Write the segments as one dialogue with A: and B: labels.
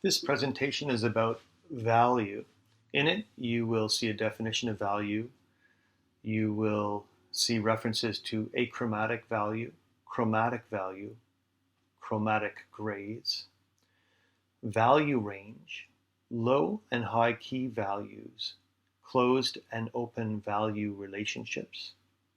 A: This presentation is about value. In it, you will see a definition of value. You will see references to achromatic value, chromatic grays, value range, low and high key values, closed and open value relationships,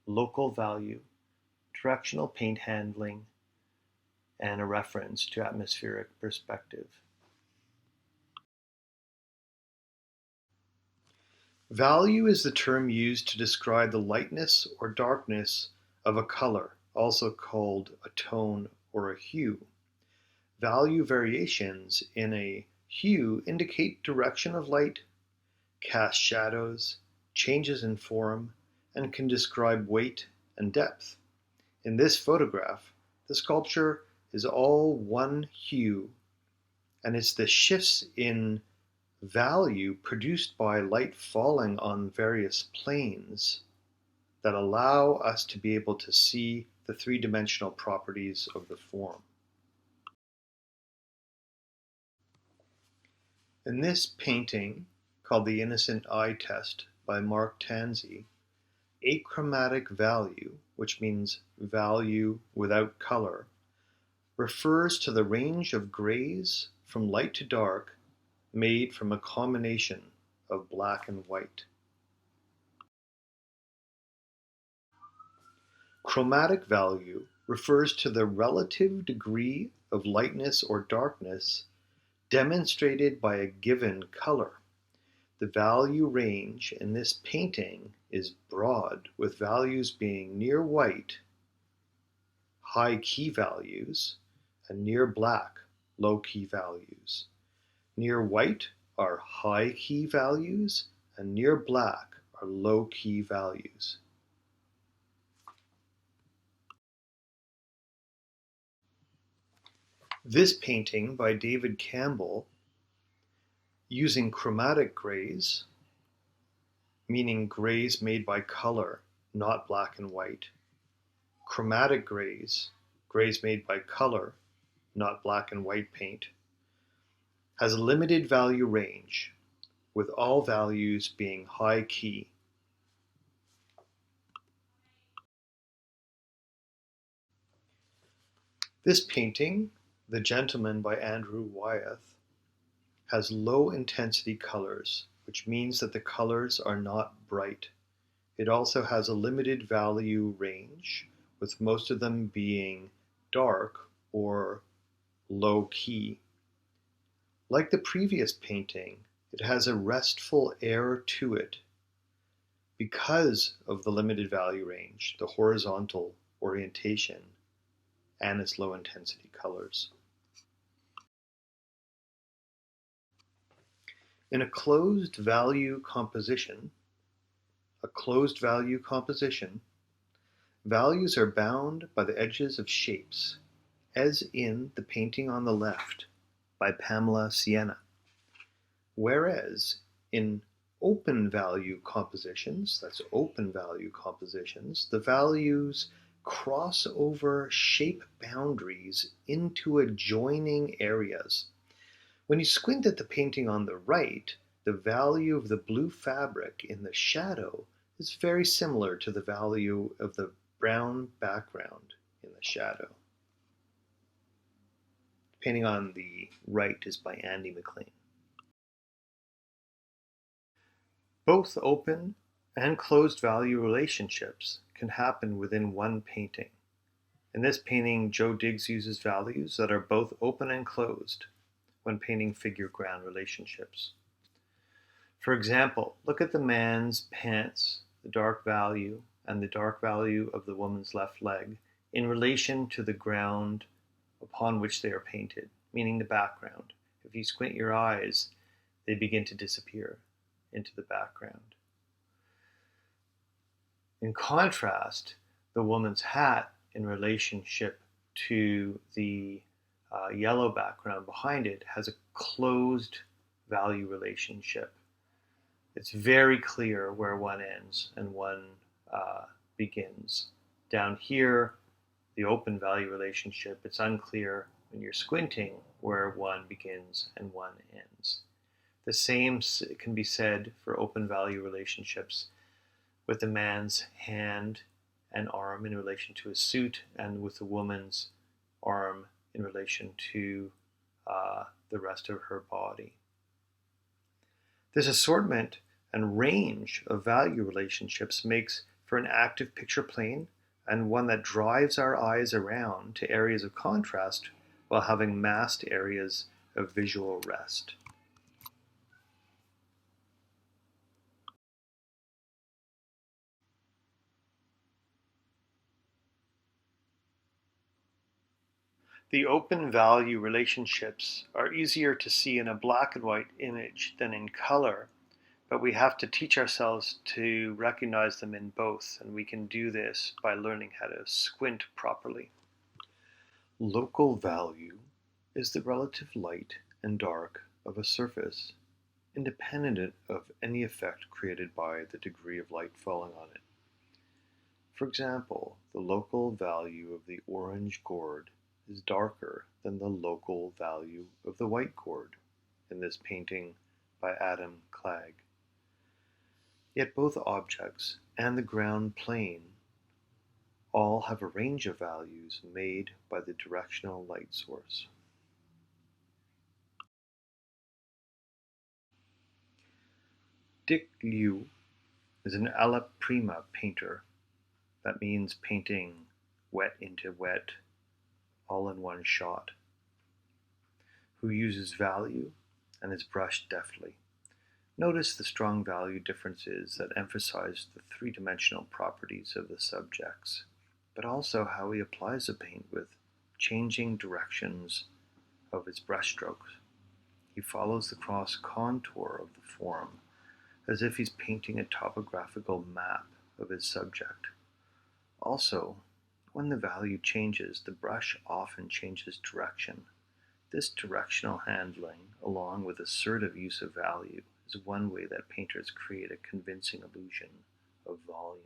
A: local value, directional paint handling, and a reference to atmospheric perspective. Value is the term used to describe the lightness or darkness of a color, also called a tone or a hue. Value variations in a hue indicate direction of light, cast shadows, changes in form, and can describe weight and depth. In this photograph, the sculpture is all one hue, and it's the shifts in value produced by light falling on various planes that allow us to be able to see the three-dimensional properties of the form. In this painting, called The Innocent Eye Test by Mark Tansey, achromatic value, which means value without color, refers to the range of grays from light to dark made from a combination of black and white. Chromatic value refers to the relative degree of lightness or darkness demonstrated by a given color. The value range in this painting is broad, with values being near white, high key values, and near black, low key values. Near white are high key values, and near black are low key values. This painting by David Campbell, using chromatic grays, meaning grays made by color, not black and white, chromatic grays, grays made by color, not black and white paint, has a limited value range, with all values being high key. This painting, The Gentleman by Andrew Wyeth, has low intensity colors, which means that the colors are not bright. It also has a limited value range, with most of them being dark or low key. Like the previous painting, it has a restful air to it because of the limited value range, the horizontal orientation, and its low intensity colors. In a closed value composition, values are bound by the edges of shapes, as in the painting on the left by Pamela Sienna. Whereas in open value compositions, the values cross over shape boundaries into adjoining areas. When you squint at the painting on the right, the value of the blue fabric in the shadow is very similar to the value of the brown background in the shadow. The painting on the right is by Andy McLean. Both open and closed value relationships can happen within one painting. In this painting, Joe Diggs uses values that are both open and closed when painting figure-ground relationships. For example, look at the man's pants, the dark value, and the dark value of the woman's left leg in relation to the ground upon which they are painted, meaning the background. If you squint your eyes, they begin to disappear into the background. In contrast, the woman's hat in relationship to the yellow background behind it has a closed value relationship. It's very clear where one ends and one begins. Down here, the open value relationship, it's unclear when you're squinting where one begins and one ends. The same can be said for open value relationships with the man's hand and arm in relation to his suit, and with the woman's arm in relation to the rest of her body. This assortment and range of value relationships makes for an active picture plane, and one that drives our eyes around to areas of contrast while having masked areas of visual rest. The open value relationships are easier to see in a black and white image than in color, but we have to teach ourselves to recognize them in both, and we can do this by learning how to squint properly. Local value is the relative light and dark of a surface, independent of any effect created by the degree of light falling on it. For example, the local value of the orange gourd is darker than the local value of the white gourd in this painting by Adam Clegg. Yet both objects and the ground plane all have a range of values made by the directional light source. Dick Liu is an alla prima painter. That means painting wet into wet, all in one shot, who uses value and is brushed deftly. Notice the strong value differences that emphasize the three-dimensional properties of the subjects, but also how he applies the paint with changing directions of his brushstrokes. He follows the cross contour of the form as if he's painting a topographical map of his subject. Also, when the value changes, the brush often changes direction. This directional handling, along with assertive use of value, is one way that painters create a convincing illusion of volume.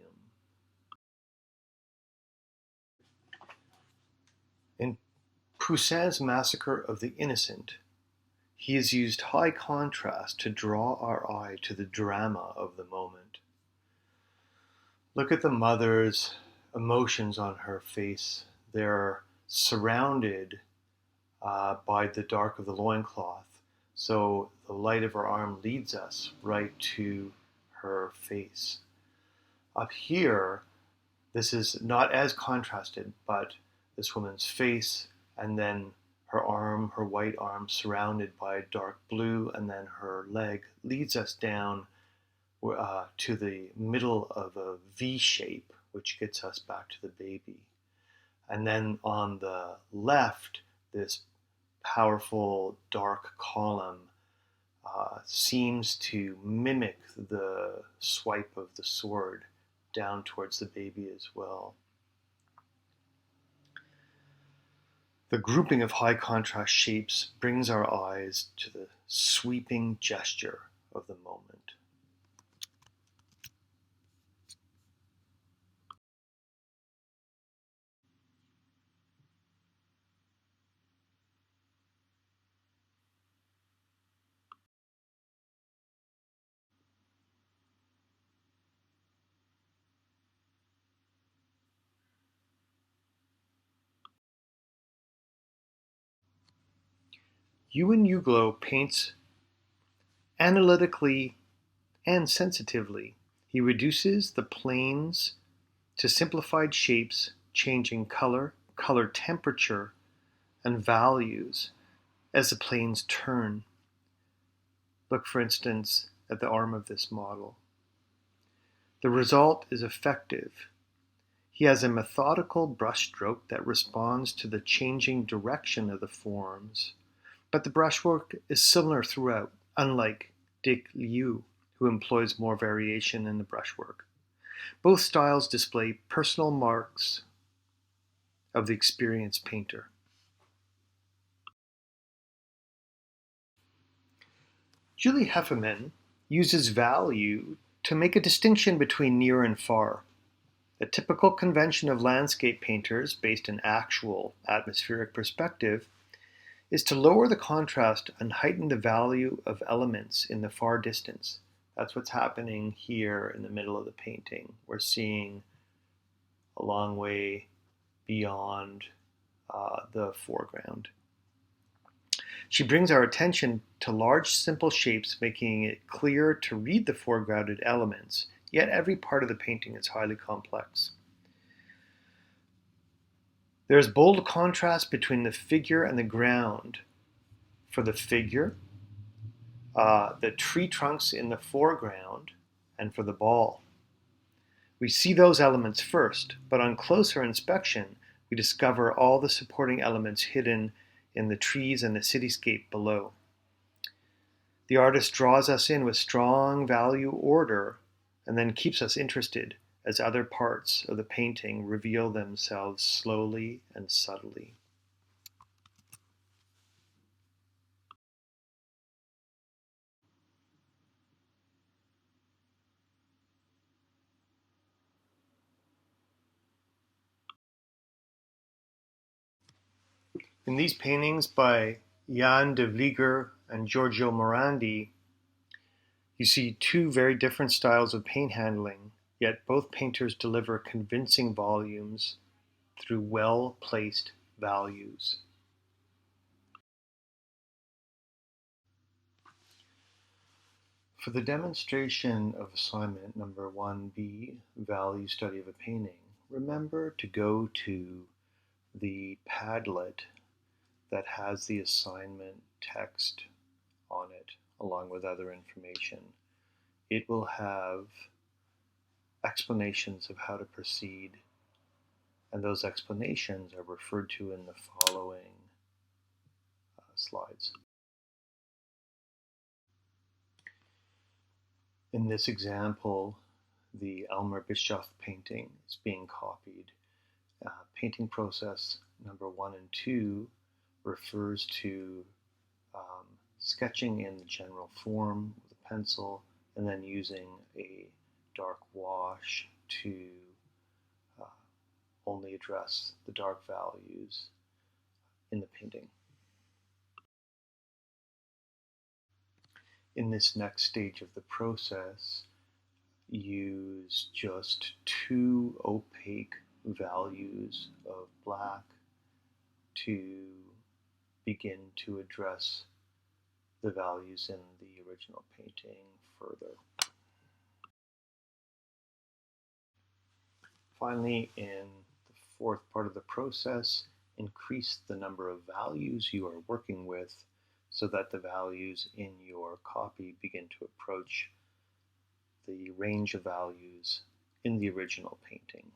A: In Poussin's Massacre of the Innocent, he has used high contrast to draw our eye to the drama of the moment. Look at the mother's emotions on her face. They're surrounded by the dark of the loincloth, so the light of her arm leads us right to her face. Up here, this is not as contrasted, but this woman's face, and then her arm, her white arm, surrounded by dark blue, and then her leg leads us down to the middle of a V shape, which gets us back to the baby. And then on the left, this powerful dark column seems to mimic the swipe of the sword down towards the baby as well. The grouping of high contrast shapes brings our eyes to the sweeping gesture of the moment. Ewan Uglow paints analytically and sensitively. He reduces the planes to simplified shapes, changing color, color temperature, and values as the planes turn. Look, for instance, at the arm of this model. The result is effective. He has a methodical brushstroke that responds to the changing direction of the forms, but the brushwork is similar throughout, unlike Dick Liu, who employs more variation in the brushwork. Both styles display personal marks of the experienced painter. Julie Hefferman uses value to make a distinction between near and far. The typical convention of landscape painters, based in actual atmospheric perspective, is to lower the contrast and heighten the value of elements in the far distance. That's what's happening here in the middle of the painting. We're seeing a long way beyond the foreground. She brings our attention to large, simple shapes, making it clear to read the foregrounded elements, yet every part of the painting is highly complex. There's bold contrast between the figure and the ground. For the figure, the tree trunks in the foreground, and for the ball. We see those elements first, but on closer inspection, we discover all the supporting elements hidden in the trees and the cityscape below. The artist draws us in with strong value order and then keeps us interested as other parts of the painting reveal themselves slowly and subtly. In these paintings by Jan de Vlieger and Giorgio Morandi, you see two very different styles of paint handling, yet both painters deliver convincing volumes through well-placed values. For the demonstration of assignment number 1B, value study of a painting, remember to go to the Padlet that has the assignment text on it, along with other information. It will have explanations of how to proceed, and those explanations are referred to in the following slides. In this example, the Elmer Bischoff painting is being copied. Painting process number 1 and 2 refers to sketching in the general form with a pencil and then using a dark wash to only address the dark values in the painting. In this next stage of the process, use just 2 opaque values of black to begin to address the values in the original painting further. Finally, in the fourth part of the process, increase the number of values you are working with so that the values in your copy begin to approach the range of values in the original painting.